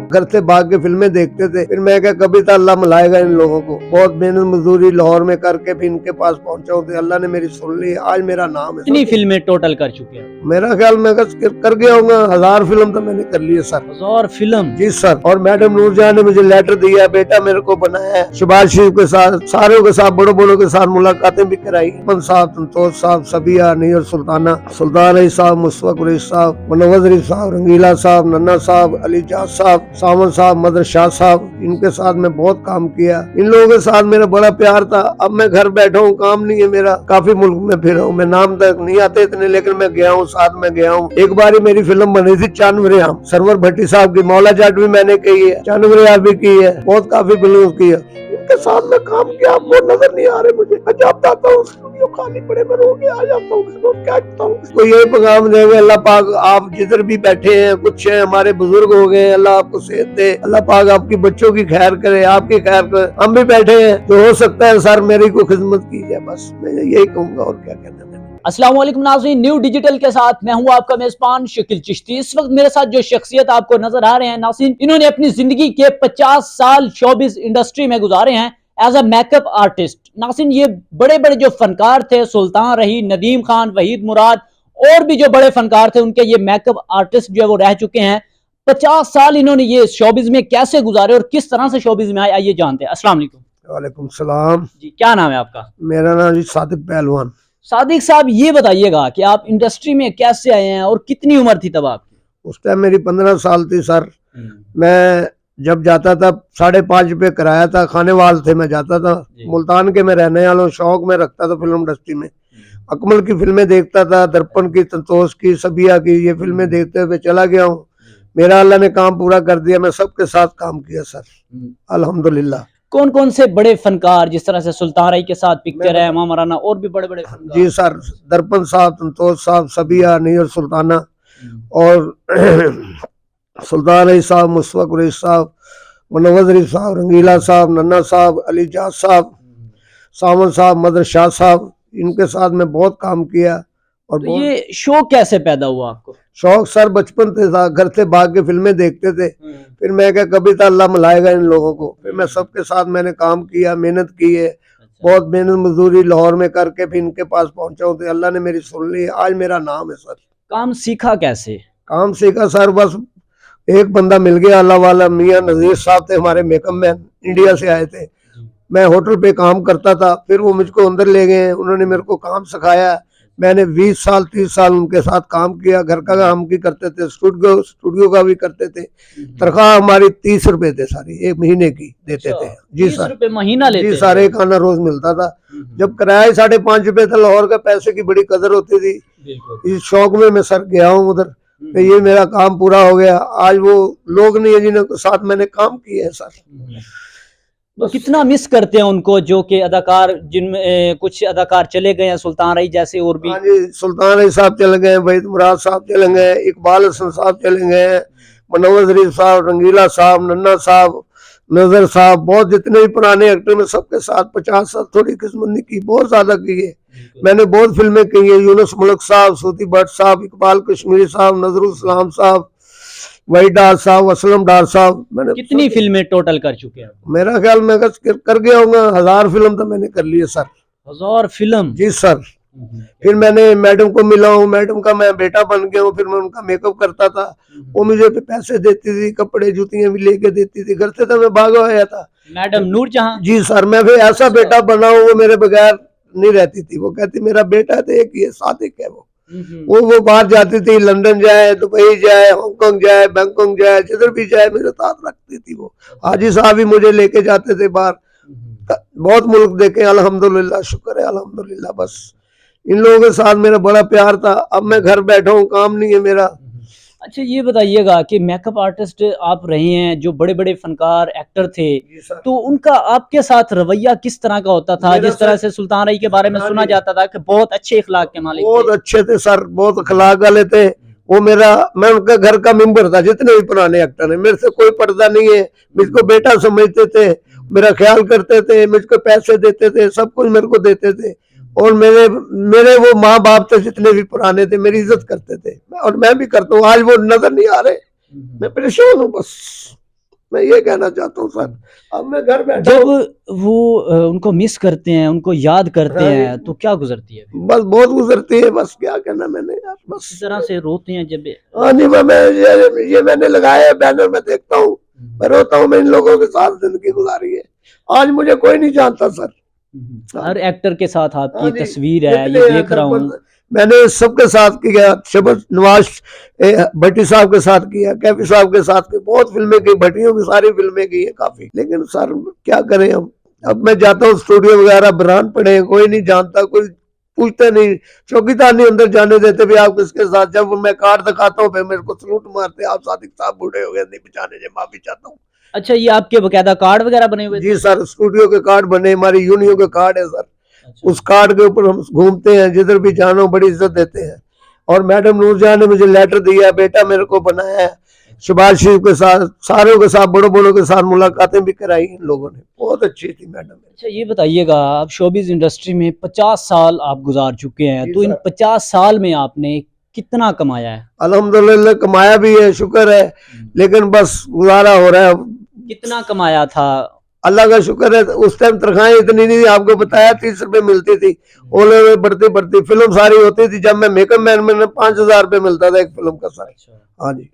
घर से भाग के फिल्में देखते थे। फिर मैं क्या कभी तो अल्लाह मिलाएगा इन लोगों को। बहुत मेहनत मजदूरी लाहौर में करके फिर इनके पास पहुंचा हूँ, तो अल्लाह ने मेरी सुन ली। आज मेरा नाम है। कितनी फिल्में टोटल कर चुके हैं? मेरा ख्याल में कर गया होगा 1000 फिल्म तो मैंने कर ली है सर। 1000 फिल्म? जी सर। और मैडम नूरजहां ने मुझे लेटर दिया, बेटा मेरे को बनाया है। शहबाज शरीफ के साथ, सारों के साथ, बड़ों बड़ों के साथ मुलाकातें भी कराई। अमन साहब, संतोष साहब, सबिया, नीर सुल्ताना, सुल्तान अली साहब, मुस्तफा कुरैशी साहब, मनोज शरीफ साहब, रंगीला साहब, नन्ना साहब, अली जाज साहब, सावन साहब, मदर शाह साहब, इनके साथ मैं बहुत काम किया। इन लोगों के साथ मेरा बड़ा प्यार था। अब मैं घर बैठा हूँ, काम नहीं है मेरा, काफी मुल्क में फिरा हूँ मैं। नाम तक नहीं आते इतने, लेकिन मैं गया हूँ, साथ में गया हूँ। एक बार मेरी फिल्म बनी थी चांदवरे आम, सरवर भट्टी साहब की। मौला जाट भी मैंने की है, चांदवरे आम भी की है, बहुत काफी फिल्म की है। इनके साथ में काम किया, वो नजर नहीं आ रहे मुझे। मैं जब जाता हूँ स्टूडियो खाली पड़े, मैं रो के आ जाता हूँ। क्या करता हूँ, तो यही पैगाम देंगे अल्लाह पाक, आप जिधर भी बैठे हैं, कुछ है हमारे बुजुर्ग हो गए, अल्लाह आपको सेहत दे, अल्लाह पाक आपकी बच्चों की खैर करे, आपकी खैर करे। हम भी बैठे हैं तो हो सकता है सर मेरी को खिदमत की जाए, बस मैं यही कहूंगा, और क्या कहना है। अस्सलाम वालेकुम नाज़रीन, न्यू डिजिटल के साथ मैं हूं आपका मेजबान शकील चिश्ती। इस वक्त मेरे साथ जो शख्सियत आपको नजर आ रहे हैं नाज़रीन, इन्होंने अपनी जिंदगी के 50 साल शोबिस इंडस्ट्री में गुजारे हैं एज अ मेकअप आर्टिस्ट। नाज़रीन, ये बड़े बड़े जो फनकार थे, सुल्तान रही, नदीम खान, वहीद मुराद और भी जो बड़े फनकार थे, उनके ये मेकअप आर्टिस्ट जो है वो रह चुके हैं। 50 साल इन्होंने ये शोबिस में कैसे गुजारे और किस तरह से शोबिस में आए, आइए जानते हैं। अस्सलाम वालेकुम। वालेकुम सलाम जी, क्या नाम है आपका? मेरा नाम जी सादिक पहलवान। सादिक साहब, ये बताइएगा कि आप इंडस्ट्री में कैसे आए हैं और कितनी उम्र थी तब आपकी? उस टाइम मेरी 15 साल थी सर। मैं जब जाता था 5.5 रुपये किराया था, खाने वाल थे, मैं जाता था। मुल्तान के मैं रहने वाला हूँ, शौक में रखता था फिल्म इंडस्ट्री में। अकमल की फिल्में देखता था, दर्पण की, संतोष की, सबिया की, ये फिल्में देखते हुए चला गया हूँ। मेरा अल्लाह ने काम पूरा कर दिया, मैं सबके साथ काम किया सर, अल्हम्दुलिल्लाह। कौन कौन से बड़े फनकार, जिस तरह से सुल्तान राय के साथ पिक्चर है, मामा राना, और भी बड़े बड़े फनकार? जी सर, दर्पण साहब, संतोष साहब, सबिया, नीर सुल्ताना और सुल्तान अली साहब, मुस्तफा कुरैशी साहब, मनोज शरीफ साहब, रंगीला साहब, नन्ना साहब, अली जाज साहब, सावन साहब, मदर शाह साहब, इनके साथ मैं बहुत काम किया। और तो ये शौक कैसे पैदा हुआ आपको? शौक सर बचपन से था, घर से भाग के फिल्में देखते थे। फिर मैं क्या कभी तो अल्लाह मिलाएगा इन लोगों को। फिर मैं सबके साथ मैंने काम किया, मेहनत की है, बहुत मेहनत मजदूरी लाहौर में करके फिर इनके पास पहुंचा हूँ, तो अल्लाह ने मेरी सुन ली। आज मेरा नाम है सर। काम सीखा कैसे? काम सीखा सर, बस एक बंदा मिल गया अल्लाह वाला, मियाँ नजीर साहब थे हमारे मेकअप मैन, इंडिया से आए थे। मैं होटल पे काम करता था, फिर वो मुझको अंदर ले गए, उन्होंने मेरे को काम सिखाया। मैंने 20 साल 30 साल उनके साथ काम किया। घर का काम भी करते थे, स्टूडियो का भी करते थे। तनख्वाह हमारी 30 रुपए थे सारी, एक महीने की देते थे। जी सर, 30 रुपए महीना लेते? जी सर, एक आना रोज मिलता था। जब किराया 5.5 रुपए था, लाहौर का पैसे की बड़ी कदर होती थी। इस शौक में मैं सर गया हूँ उधर, तो ये मेरा काम पूरा हो गया। आज वो लोग नहीं है जिनके साथ मैंने काम किया है सर। तो कितना मिस करते हैं उनको, जो कि अदाकार, जिनमें कुछ अदाकार चले गए हैं, सुल्तान रही जैसे, और भी? हाँ जी, सुल्तान रही साहब चले गए, वहीद मुराद साहब चले गए, इकबाल हसन साहब चले गए, मनोज शरीफ साहब, रंगीला साहब, नन्ना साहब, नजर साहब, बहुत जितने भी पुराने एक्टर में सबके साथ 50 साल थोड़ी किस्मत नहीं की, बहुत ज्यादा की है। मैंने बहुत फिल्में की है। यूनुस मलिक साहब, सूती भट्ट साहब, इकबाल कश्मीरी साहब, नजरुल इस्लाम साहब, वही डार साहब, असलम डार साहब। मैंने कितनी फिल्में टोटल कर चुके हैं? मेरा ख्याल में कर गया होगा 1000 फिल्म तो मैंने कर ली है सर। 1000 फिल्म? जी सर। फिर मैंने मैडम को मिला हूँ, मैडम का मैं बेटा बन गया हूँ। फिर मैं उनका मेकअप करता था, वो मुझे पैसे देती थी, कपड़े जूतियां भी लेके देती थी। घर से तो मैं भागा आया था। मैडम नूरजहां? जी सर, मैं फिर ऐसा बेटा बना हूँ, वो मेरे बगैर नहीं रहती थी। वो कहती मेरा बेटा तो एक ही है, सादिक है। वो बाहर जाती थी, लंदन जाए, दुबई जाए, हांगकांग जाए, बैंकॉक जाए, जिधर भी जाए मेरे साथ रखती थी। वो हाजी साहब भी मुझे लेके जाते थे बाहर, बहुत मुल्क देखे, अल्हम्दुलिल्लाह, शुक्र है अल्हम्दुलिल्लाह। बस इन लोगों के साथ मेरा बड़ा प्यार था। अब मैं घर बैठा हूँ, काम नहीं है मेरा। अच्छा, ये बताइएगा कि मेकअप आर्टिस्ट आप रहे हैं, जो बड़े बड़े फनकार एक्टर थे, तो उनका आपके साथ रवैया किस तरह का होता था? जिस तरह से सुल्तान रही के बारे में सुना जाता था कि बहुत अच्छे इखलाक के मालिक, बहुत अच्छे थे सर, बहुत अखलाक वाले थे वो। मैं उनका घर का मेंबर था। जितने भी पुराने एक्टर हैं, मेरे से कोई पर्दा नहीं है, मुझको बेटा समझते थे, मेरा ख्याल करते थे, मुझको पैसे देते थे, सब कुछ मेरे को देते थे। और मेरे वो माँ बाप थे जितने भी पुराने थे, मेरी इज्जत करते थे, और मैं भी करता हूँ। आज वो नजर नहीं आ रहे, मैं परेशान हूँ बस। मैं ये कहना चाहता हूँ सर। अब मैं घर बैठा जब हूँ। वो उनको मिस करते हैं, उनको याद करते हाँ हैं, जी, तो क्या गुजरती है फीलिंग? बस बहुत गुजरती है, बस क्या कहना मैंने यार, बस। किस तरह से रोते हैं जब हाँ जी, मैं ये मैंने लगाया है बैनर, मैं देखता हूँ, मैं रोता हूँ, मैं इन लोगों के साथ जिंदगी गुजारी है। आज मुझे कोई नहीं जानता सर। हाँ, हर एक्टर के साथ हाँ आपकी जी, तस्वीर है, जितने ये हैं देख रहा हूँ। मैंने सबके साथ किया, शबज नवाज भट्टी साहब के साथ किया, कैफी साहब के साथ किया, बहुत फिल्में की, भट्टियों की सारी फिल्में की है काफी। लेकिन सर क्या करें, अब मैं जाता हूँ स्टूडियो वगैरह, बरान पड़े हैं, कोई नहीं जानता, कोई पूछते नहीं, चौकीदार नहीं अंदर जाने देते भी आप किसके साथ। जब मैं कार्ड दिखाता हूँ फिर मेरे को सलूट मारते, आप सादिक साहब बूढ़े हो गए, नहीं पहचाने, जो माफी चाहता हूँ। अच्छा, ये आपके बकायदा कार्ड वगैरह बने हुए थे? जी सर, स्टूडियो के कार्ड बने, हमारी यूनियन के कार्ड है सर। अच्छा। उस कार्ड के ऊपर हम घूमते हैं, जिधर भी जानो बड़ी इज्जत देते हैं। और मैडम नूरजहां ने मुझे लेटर दिया, बेटा मेरे को बनाया है। शहबाज शरीफ के साथ, सारों के साथ, बड़ों बड़ों के साथ मुलाकातें भी कराई इन लोगों ने, बहुत अच्छी थी मैडम। अच्छा, ये बताइएगा, आप शोबिज इंडस्ट्री में 50 साल आप गुजार चुके हैं, जी तो इन सर, 50 साल में आपने कितना कमाया है? अल्हम्दुलिल्लाह कमाया भी है, शुक्र है, लेकिन बस गुजारा हो रहा है। कितना कमाया था? अल्लाह का शुक्र है, उस टाइम तनख्वाहें इतनी नहीं थी, आपको बताया 30 रुपए मिलती थी, ओले में बढ़ती बढ़ती फिल्म सारी होती थी। जब मैं मेकअप मैन में 5,000 रुपये मिलता था एक फिल्म का सर। अच्छा। हाँ जी,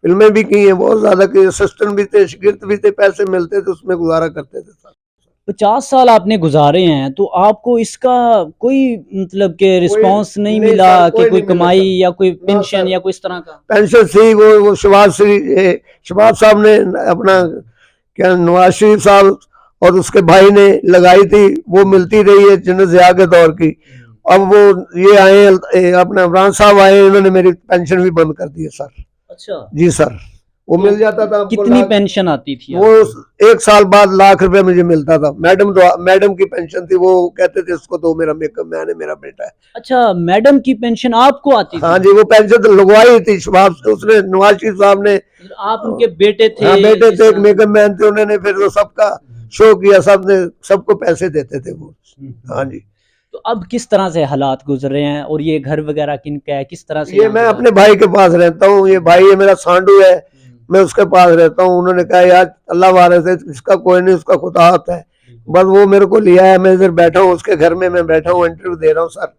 फिल्में भी की हैं बहुत ज्यादा की, असिस्टेंट भी थे, शिगिर्द भी थे, पैसे मिलते थे, उसमें गुजारा करते थे सर। 50 साल आपने गुजारे हैं, तो आपको इसका कोई मतलब के कोई रिस्पांस नहीं नहीं मिला सर, कि कोई कोई नहीं मिला कमाई सर, या कोई ना पेंशन सर। या कोई इस तरह का? पेंशन थी, वो शबाब साहब ने अपना, क्या नवाज शरीफ साहब और उसके भाई ने लगाई थी, वो मिलती रही है जिन्हें जिया के दौर की। अब वो ये आए, अपना इमरान साहब आए, इन्होंने मेरी पेंशन भी बंद कर दी है सर। अच्छा, जी सर, वो तो मिल जाता था हमको कितनी लाख, पेंशन आती थी वो आपको? 1 साल बाद लाख 1 लाख रुपए मुझे मिलता था। मैडम की पेंशन थी, वो कहते थे इसको दो, मेरा मेकअप मैन है, मेरा बेटा है। अच्छा, मैडम की पेंशन आपको आती हाँ थी? जी, वो पेंशन तो लगवाई थी शबाब से, उसने नवाज शरीफ साहब ने। मतलब आप उनके बेटे थे? हाँ बेटे जिस थे, एक तरह मेकअप मैन थे, उन्होंने फिर वो सबका शो किया, सबने सबको पैसे देते थे वो। हाँ जी, तो अब किस तरह से हालात गुजर रहे हैं, और ये घर वगैरह किनका है, किस तरह से ये यहाँ मैं गुजार? अपने भाई के पास रहता हूँ, ये भाई है मेरा सांडू है, मैं उसके पास रहता हूँ। उन्होंने कहा यार अल्लाह वाले से, इसका कोई नहीं, उसका खुदा होता है, बस वो मेरे को लिया है, मैं इधर बैठा हूँ उसके घर में, मैं बैठा हूँ इंटरव्यू दे रहा हूँ सर।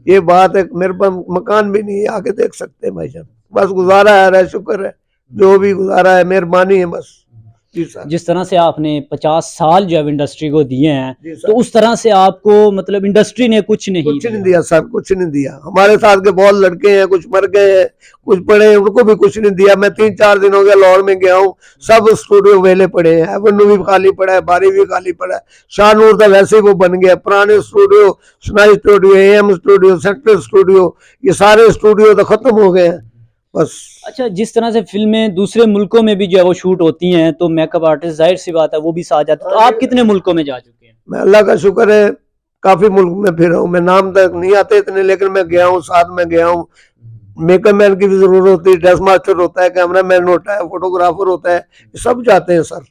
ये बात है, मेरे पास मकान भी नहीं है, आके देख सकते हैं भाई साहब, बस गुजारा आ रहा है, शुक्र है, जो भी गुजारा है मेहरबानी है बस। जी सर, जिस तरह से आपने 50 साल जो है इंडस्ट्री को दिए हैं, जी सर। तो उस तरह से आपको मतलब इंडस्ट्री ने कुछ नहीं कुछ नहीं दिया? दिया सर, कुछ नहीं दिया। हमारे साथ के बहुत लड़के हैं, कुछ मर गए हैं, कुछ पड़े हैं, उनको भी कुछ नहीं दिया। मैं 3-4 दिन हो गया लाहौर में गया हूँ, सब स्टूडियो वेले पड़े हैं, एवेन्यू भी खाली पड़ा है, बारी भी खाली पड़ा है। शाहनूर था वैसे ही वो बन गया, पुराने स्टूडियो, सुनाई studio, AM studio, sector studio, ये सारे स्टूडियो तो खत्म हो गए हैं बस। अच्छा, जिस तरह से फिल्में दूसरे मुल्कों में भी जो है वो शूट होती हैं, तो मेकअप आर्टिस्ट जाहिर सी बात है वो भी साथ जाते हैं, तो आप कितने मुल्कों में जा चुके हैं? मैं अल्लाह का शुक्र है काफी मुल्क में फिरा हूँ, मैं नाम तक नहीं आते इतने, लेकिन मैं गया हूँ, साथ में गया हूँ। मेकअप मैन की भी जरूरत होती है, ड्रेस मास्टर होता है, कैमरा मैन होता है, फोटोग्राफर होता है, सब जाते हैं सर।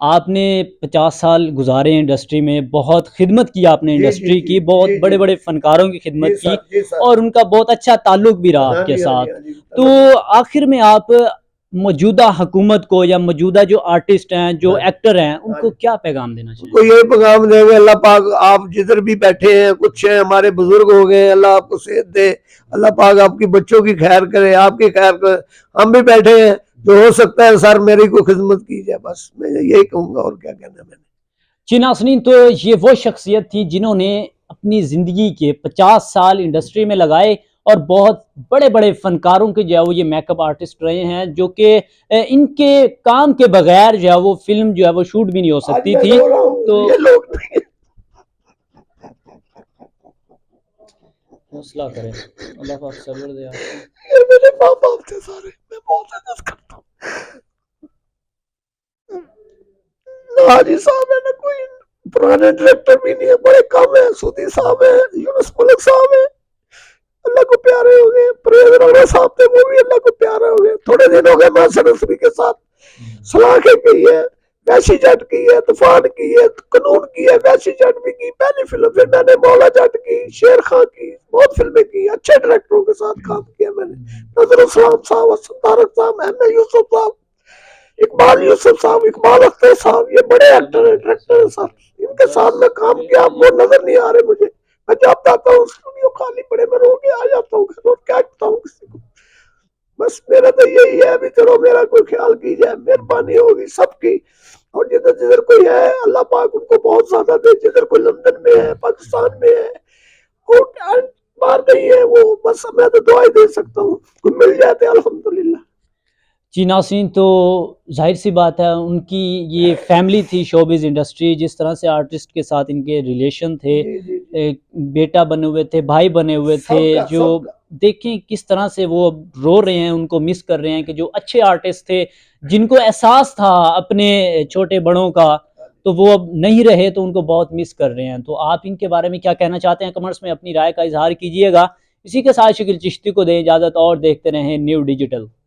आपने 50 साल गुजारे हैं इंडस्ट्री में, बहुत खिदमत की आपने जी जी इंडस्ट्री जी की, बहुत जी बड़े जी बड़े फनकारों की जी खिदमत की, सर, जी सर। और उनका बहुत अच्छा ताल्लुक भी रहा हाँ आपके जी, हाँ साथ। जी, हाँ जी। तो आखिर में आप मौजूदा हुकूमत को, या मौजूदा जो आर्टिस्ट हैं, जो हाँ जी, एक्टर हैं, हाँ उनको जी। क्या पैगाम देना तो चाहिए? यही पैगाम देंगे, अल्लाह पाक आप जिधर भी बैठे हैं, कुछ हैं हमारे बुजुर्ग हो गए, अल्लाह आपको सेहत दे, अल्लाह पाक आपकी बच्चों की खैर करे, आपकी खैर करे। हम भी बैठे हैं, जो हो सकता है सर मेरी को खिदमत कीजिए, बस मैं यही कहूंगा, और क्या कहना है मैंने। जी नाज़रीन, तो ये वो शख्सियत थी जिन्होंने अपनी ज़िंदगी के 50 साल इंडस्ट्री में लगाए, और बहुत बड़े बड़े फनकारों के जो है वो ये मेकअप आर्टिस्ट रहे हैं, जो कि इनके काम के बगैर जो है वो फिल्म जो है वो शूट भी नहीं हो आज सकती मैं थी। रो रहा हूँ, तो ये लोग हौसला करें, अल्लाह पाक सब्र दे आपको। ये मेरे माँ बाप थे सारे, मैं बहुत इज्जत करता हूँ। हाजी साहब है ना, कोई पुराने डायरेक्टर भी नहीं है, बड़े कम है, सूदी साहब है, यूनुस मलिक साहब है, अल्लाह को प्यारे हो गए। परवेज राणा साहब थे, वो भी अल्लाह को प्यारे हो गए। थोड़े दिन हो गए मैं सरसरी के साथ सलाखें की है, वैशी जट की है, तूफान की है, कानून की है, वैशी जट भी की, पहली फिल्म। फिर मैंने मौला जट की, शेर खां की, बहुत फिल्में की, अच्छे डायरेक्टरों के साथ काम किया मैंने, नजरुल इस्लाम साहब, हसन तारक साहब, M.A. यूसुफ साहब, इकबाल यूसुफ साहब, इकबाल अख्तर साहब, ये बड़े एक्टर है, डायरेक्टर है साहब, इनके साथ में काम किया, वो नजर नहीं आ रहे मुझे। मैं जब जाता हूँ स्टूडियो खाली पड़े, मैं रो के आ जाता हूँ घर, और क्या बताऊँ किसी को। बस मेरा तो यही है, अभी चलो मेरा कोई ख्याल की जाए, मेहरबानी होगी सबकी। और जिधर जिधर कोई है, अल्लाह पाक उनको बहुत ज्यादा दे, जिधर कोई लंदन में है, पाकिस्तान में है, और बाहर नहीं है वो, बस मैं तो दुआई दे सकता हूँ, कोई मिल जाते अल्हम्दुलिल्लाह। जी नासिन, तो जाहिर सी बात है उनकी ये फैमिली थी शोबिज़ इंडस्ट्री, जिस तरह से आर्टिस्ट के साथ इनके रिलेशन थे, जी जी जी, एक बेटा बने हुए थे, भाई बने हुए थे, सबका जो सबका। देखें किस तरह से वो अब रो रहे हैं, उनको मिस कर रहे हैं कि जो अच्छे आर्टिस्ट थे, जिनको एहसास था अपने छोटे बड़ों का, तो वो अब नहीं रहे, तो उनको बहुत मिस कर रहे हैं। तो आप इनके बारे में क्या कहना चाहते हैं, कमेंट्स में अपनी राय का इजहार कीजिएगा। इसी के साथ शकील चिश्ती को दें इजाज़त, और देखते रहें न्यू डिजिटल।